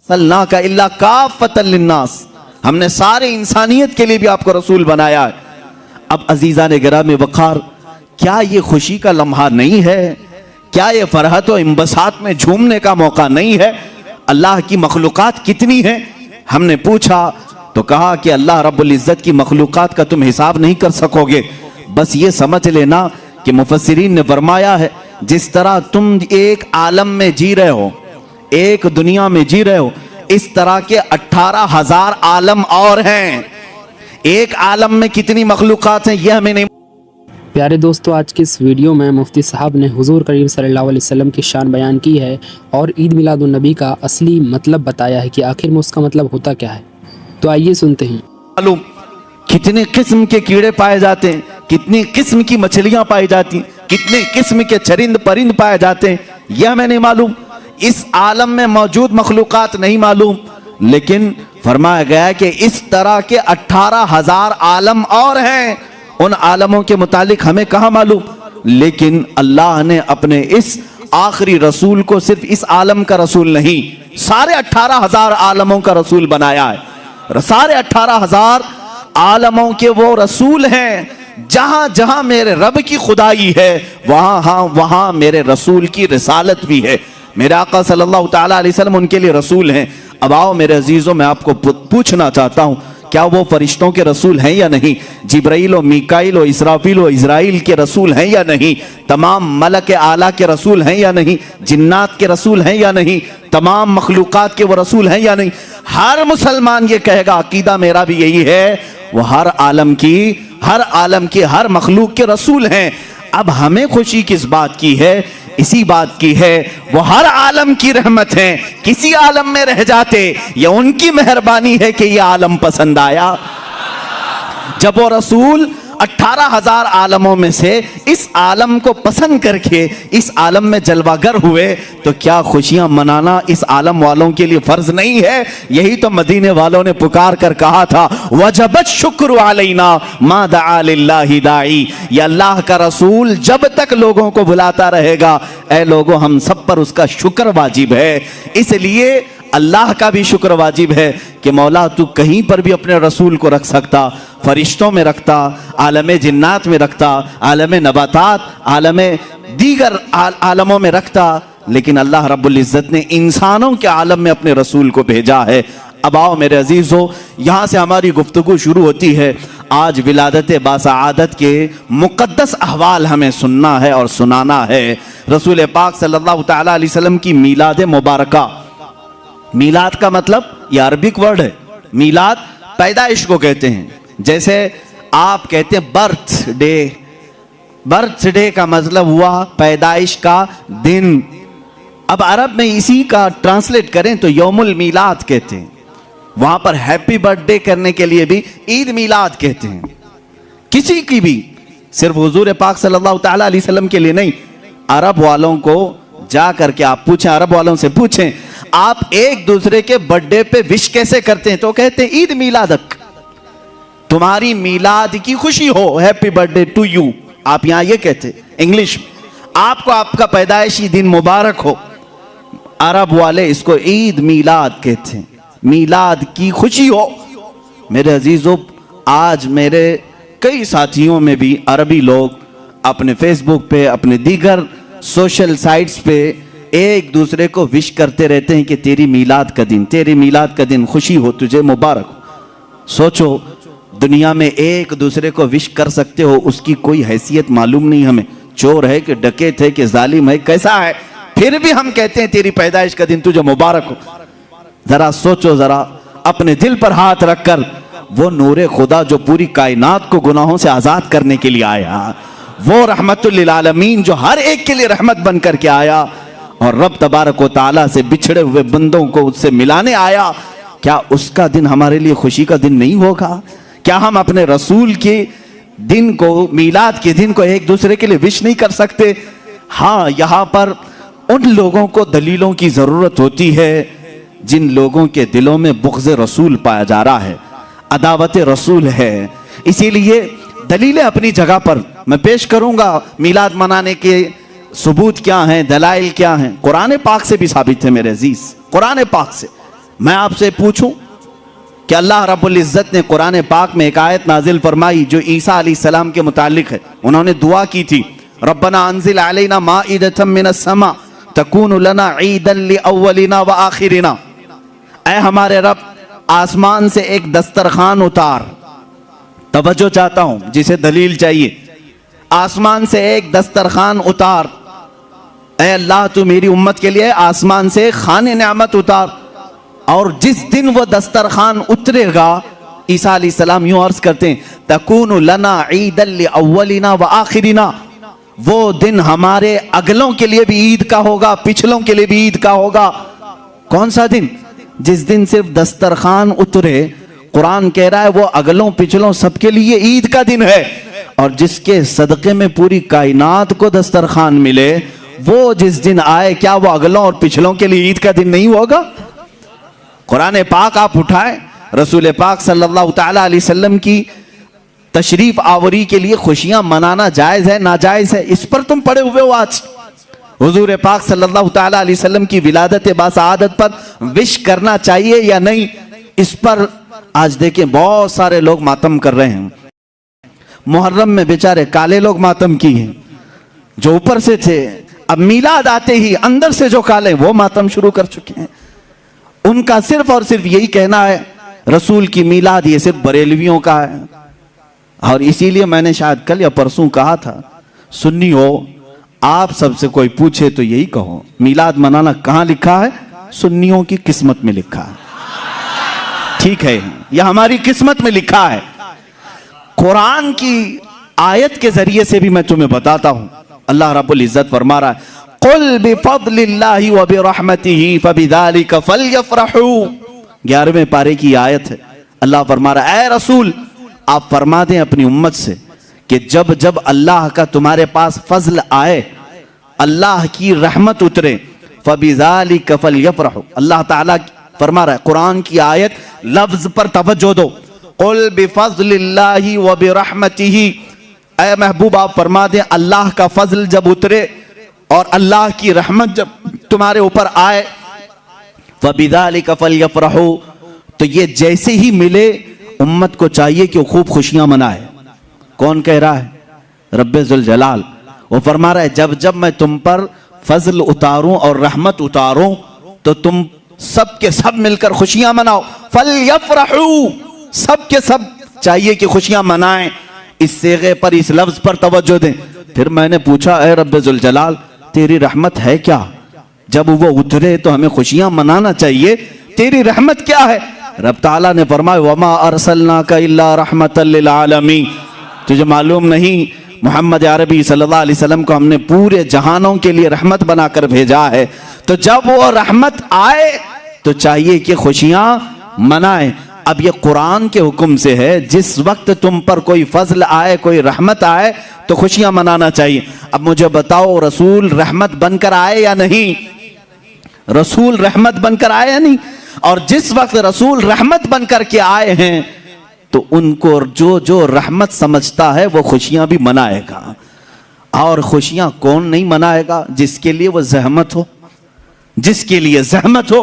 सल्ला का इल्ला काफ़तल लिन्नास, हमने सारे इंसानियत के लिए भी आपको रसूल बनाया है। अब अजीज़ान गिराम वक़ार, क्या ये खुशी का लम्हा नहीं है? क्या ये फरहत और इंबसात में झूमने का मौका नहीं है? अल्लाह की मखलूक़ात कितनी है? हमने पूछा तो कहा कि अल्लाह रब्बुल इज़्ज़त की मखलूक़ात का तुम हिसाब नहीं कर सकोगे। बस ये समझ लेना कि मुफस्सिरीन ने फरमाया है, जिस तरह तुम एक आलम में जी रहे हो, एक दुनिया में जी रहे हो, इस तरह के 18,000 आलम और हैं। एक आलम में कितनी मखलूक़ात हैं यह हमें नहीं। प्यारे दोस्तों, आज की इस वीडियो में मुफ्ती साहब ने हुजूर करीम सल्लल्लाहु अलैहि वसल्लम की शान बयान की है और ईद मिलादुन नबी का असली मतलब बताया है कि आखिर में उसका मतलब होता क्या है। तो आइए सुनते हैं। मालूम कितने किस्म के कीड़े पाए जाते हैं, कितनी किस्म की मछलियां पाई जाती हैं, कितने किस्म के चरिंद परिंद पाए जाते हैं, यह हमें नहीं मालूम। इस आलम में मौजूद मखलूक़ात नहीं मालूम, लेकिन फरमाया गया है कि इस तरह के 18,000 आलम और हैं। उन आलमों के मुतालिक हमें कहाँ मालूम, लेकिन अल्लाह ने अपने इस आखिरी रसूल को सिर्फ इस आलम का रसूल नहीं, सारे 18,000 आलमों का रसूल बनाया है। सारे 18,000 आलमों के वो रसूल हैं। जहां जहां मेरे रब की खुदाई है वहां मेरे रसूल की रिसालत भी है। मेरे आका सल्लल्लाहु तआला अलैहि वसल्लम उनके लिए रसूल हैं। अब आओ मेरे अजीजों, मैं आपको पूछना चाहता हूं, क्या वो फरिश्तों के रसूल हैं या नहीं? जिब्राइल और मीकाइल और इसराफील और इजराइल के रसूल हैं या नहीं? तमाम मलक आला के रसूल हैं या नहीं? जिन्नात के रसूल हैं या नहीं? तमाम मखलूक़ात के वो रसूल हैं या नहीं? हर मुसलमान ये कहेगा, अकीदा मेरा भी यही है, वो हर आलम की हर मखलूक के रसूल हैं। अब हमें खुशी किस बात की है? इसी बात की है वो हर आलम की रहमत है। किसी आलम में रह जाते, ये उनकी मेहरबानी है कि ये आलम पसंद आया। जब वो रसूल 18,000 आलमों में से इस आलम को पसंद करके इस आलम में जलवागर हुए, तो क्या खुशियां मनाना इस आलम वालों के लिए फर्ज नहीं है? यही तो मदीने वालों ने पुकार कर कहा था, वजबत शुक्र अलैना मा दआ लिल्लाहि दाई। ये अल्लाह का रसूल जब तक लोगों को बुलाता रहेगा, ऐ लोगों हम सब पर उसका शुक्र वाजिब है। इसलिए अल्लाह का भी शुक्र वाजिब है कि मौला तू कहीं पर भी अपने रसूल को रख सकता, फरिश्तों में रखता, आलम जिन्नात में रखता, आलम नबातात, आलम दीगर आलमों में रखता, लेकिन अल्लाह रब्बुल इज़्ज़त ने इंसानों के आलम में अपने रसूल को भेजा है। अब आओ मेरे अजीज़ों, यहाँ से हमारी गुफ्तगू शुरू होती है। आज विलादत बासआदत के मुक़द्दस अहवाल हमें सुनना है और सुनाना है। रसूल पाक सल्लल्लाहु तआला अलैहि वसल्लम की मीलाद मुबारका। मीलाद का मतलब यह अरबिक वर्ड है। मीलाद पैदाइश को कहते हैं। जैसे आप कहते हैं बर्थडे, बर्थडे का मतलब हुआ पैदाइश का दिन। अब अरब में इसी का ट्रांसलेट करें तो यौमुल मीलाद कहते हैं। वहां पर हैप्पी बर्थडे करने के लिए भी ईद मीलाद कहते हैं। किसी की भी, सिर्फ हुजूर पाक सल्लल्लाहु तआला अलैहि वसल्लम के लिए नहीं, अरब वालों को जा करके आप पूछें, अरब वालों से पूछें, आप एक दूसरे के बर्थडे पे विश कैसे करते हैं? तो कहते हैं ईद मीलादक, तुम्हारी मीलाद की खुशी हो, हैप्पी बर्थडे टू यू। आप यहां ये कहते इंग्लिश में, आपको आपका पैदाइशी दिन मुबारक हो। अरब वाले इसको ईद मीलाद कहते हैं, मीलाद की खुशी हो। मेरे अजीजों, आज मेरे कई साथियों में भी अरबी लोग अपने फेसबुक पे, अपने दीगर सोशल साइट्स पे एक दूसरे को विश करते रहते हैं कि तेरी मीलाद का दिन, तेरी मीलाद का दिन खुशी हो, तुझे मुबारक हो। सोचो, दुनिया में एक दूसरे को विश कर सकते हो, उसकी कोई हैसियत मालूम नहीं हमें, चोर है कि डकैत है कि जालिम है, कैसा है, फिर भी हम कहते हैं तेरी पैदाइश का दिन तुझे मुबारक हो। जरा सोचो, जरा अपने दिल पर हाथ रखकर, वो नूरे खुदा जो पूरी कायनात को गुनाहों से आजाद करने के लिए आया, वो रहमतुल लिल आलमीन जो हर एक के लिए रहमत बन करके आया, और रब तबारक व तआला से बिछड़े हुए बंदों को उससे मिलाने आया, क्या उसका दिन हमारे लिए खुशी का दिन नहीं होगा? क्या हम अपने रसूल के दिन को, मीलाद के दिन को एक दूसरे के लिए विश नहीं कर सकते? हाँ, यहाँ पर उन लोगों को दलीलों की ज़रूरत होती है जिन लोगों के दिलों में बुग़्ज़ रसूल पाया जा रहा है, अदावत रसूल है। इसीलिए दलीलें अपनी जगह पर मैं पेश करूँगा। मीलाद मनाने के सबूत क्या हैं, दलाइल क्या हैं? कुरान पाक से भी साबित है मेरे अजीज, कुरान पाक से। मैं आपसे पूछूं कि अल्लाह रब्बुल इज़्ज़त ने कुरान पाक में एक आयत नाजिल फरमाई जो ईसा अलैहिस्सलाम के मुतालिक है। उन्होंने दुआ की थी, रब्बना अंजिल अलैना माइदतम मिनस समा तकूनु लना ईदन लिअव्वलिना व आखिरिना। ऐ हमारे रब, आसमान से एक दस्तरखान उतार। तवज्जो चाहता हूं, जिसे दलील चाहिए, आसमान से एक दस्तरखान उतार। ऐ अल्लाह, तू मेरी उम्मत के लिए आसमान से खाने नेमत उतार। और जिस दिन वो दस्तरखान उतरेगा, ईसा अलैहिस्सलाम यूं अर्ज करते हैं, तकूनु लना ईदन लिअव्वलिना व आखिरिना, वो दिन हमारे अगलों के लिए भी ईद का होगा, पिछलों के लिए भी ईद का होगा। कौन सा दिन? जिस दिन सिर्फ दस्तरखान उतरे। कुरान कह रहा है वो अगलों पिछलों सबके लिए ईद का दिन है। और जिसके सदक़े में पूरी कायनात को दस्तरखान मिले, वो जिस दिन आए, क्या वो अगलों और पिछलों के लिए ईद का दिन नहीं होगा? कुरान पाक आप उठाए, रसूल पाक सल्लल्लाहु तआला अलैहि वसल्लम की तशरीफ आवरी के लिए खुशियां मनाना जायज है नाजायज है, इस पर तुम पड़े हुए हो। आज हुजूर पाक सल्लल्लाहु तआला अलैहि वसल्लम की विलादत बासआदत पर विश करना चाहिए या नहीं, इस पर आज देखें बहुत सारे लोग मातम कर रहे हैं। मुहर्रम में बेचारे काले लोग मातम की हैं, जो ऊपर से थे, अब मीलाद आते ही अंदर से जो काले वो मातम शुरू कर चुके हैं। उनका सिर्फ और सिर्फ यही कहना है रसूल की मीलाद ये सिर्फ बरेलवियों का है। और इसीलिए मैंने शायद कल या परसों कहा था, सुन्नी हो आप सबसे कोई पूछे तो यही कहो, मीलाद मनाना कहां लिखा है? सुन्नियों की किस्मत में लिखा है। ठीक है, यह हमारी किस्मत में लिखा है। कुरान की आयत के जरिए से भी मैं तुम्हें बताता हूं। अल्लाह रब्बुल इज्जत फरमा रहा है, कुल बिफद्लिल्लाहि व बिरहमतिही फबिज़ालिका फलयफ़रहू। 11वें पारे की आयत है। अल्लाह फरमा रहा है, ऐ रसूल आप फरमा दें अपनी उम्मत से कि जब जब अल्लाह का तुम्हारे पास फजल आए, अल्लाह की रहमत उतरे, फबिज़ालिका फलयफ़रहू। अल्लाह ताला फरमा रहा है, कुरान की आयत लफ्ज पर तवज्जो दो, कुल बिफज़लिल्लाहि व बिरहमतिही। ऐ महबूब आप फरमा दें अल्लाह का फजल जब उतरे और अल्लाह की रहमत जब तुम्हारे ऊपर आए, फबिज़ालिका फलयफ़रहू, तो ये जैसे ही मिले उम्मत को चाहिए कि वो खूब खुशियां मनाए। कौन कह रहा है? रब्बे जुल जलाल। वो फरमा रहा है जब जब मैं तुम पर फजल उतारूं और रहमत उतारूं तो तुम सब के सब मिलकर खुशियां मनाओ। फलयफ़रहू, सब के सब चाहिए कि खुशियां मनाएं। इस सेगे पर, इस लफ्ज पर तवज्जो दें। फिर मैंने पूछा, ऐ रब्बे जुल जलाल तेरी रहमत है क्या? जब वो उतरे तो हमें खुशियां मनाना चाहिए, तेरी रहमत क्या है? रब ताला ने फरमाया, वमा अरसलनाका इल्ला रहमतल लिल आलमीन। तुझे मालूम नहीं मोहम्मद अरबी सल्लल्लाहु अलैहि वसल्लम को हमने पूरे जहानों के लिए रहमत बनाकर भेजा है। तो जब वो रहमत आए तो चाहिए कि खुशियां मनाएं। अब ये कुरान के हुक्म से है, जिस वक्त तुम पर कोई फजल आए, कोई रहमत आए तो खुशियां मनाना चाहिए। अब मुझे बताओ, रसूल रहमत बनकर आए या नहीं? रसूल रहमत बनकर आए या नहीं? और जिस वक्त रसूल रहमत बनकर के आए हैं तो उनको जो जो रहमत समझता है वो खुशियां भी मनाएगा। और खुशियां कौन नहीं मनाएगा? जिसके लिए वो जहमत हो, जिसके लिए जहमत हो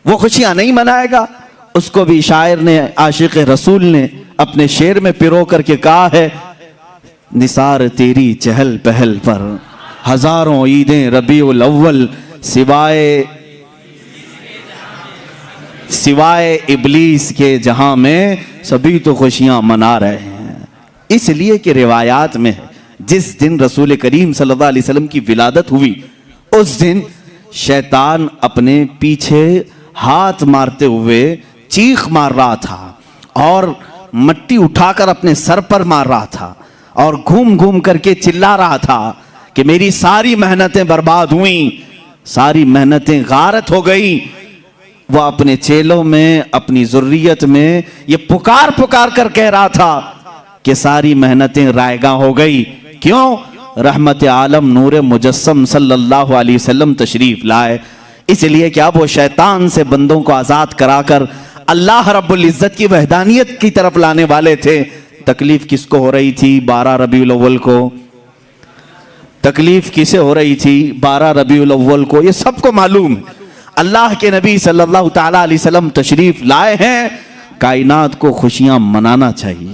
वो खुशियां नहीं मनाएगा। उसको भी शायर ने, आशिक रसूल ने अपने शेर में पिरो करके कहा है, निसार तेरी चहल पहल पर हजारों ईदें रबीउल अव्वल, सिवाय इबलीस के जहां में सभी तो खुशियां मना रहे हैं। इसलिए कि रिवायात में जिस दिन रसूल करीम सल्लल्लाहु अलैहि वसल्लम की विलादत हुई उस दिन शैतान अपने पीछे हाथ मारते हुए चीख मार रहा था और मट्टी उठाकर अपने सर पर मार रहा था और घूम घूम करके चिल्ला रहा था कि मेरी सारी मेहनतें बर्बाद हुई, सारी मेहनतें गारत हो गई। वह अपने चेलों में, अपनी ज़ुर्रियत में ये पुकार पुकार कर कह रहा था कि सारी मेहनतें रायगा हो गई। क्यों? रहमत आलम नूर मुजस्सम सल्लल्लाहु अलैहि वसल्लम तशरीफ लाए। इसलिए कि अब वो शैतान से बंदों को आज़ाद कराकर अल्लाह रब्बुल इज़्ज़त की वहदानियत की तरफ लाने वाले थे। तकलीफ किसको हो रही थी 12 रबीउल अव्वल को? तकलीफ किसे हो रही थी 12 रबीउल अव्वल को? ये सबको मालूम है। अल्लाह के नबी सल्लल्लाहु ताला अलैहि वसल्लम तशरीफ लाए हैं, कायनात को खुशियां मनाना चाहिए।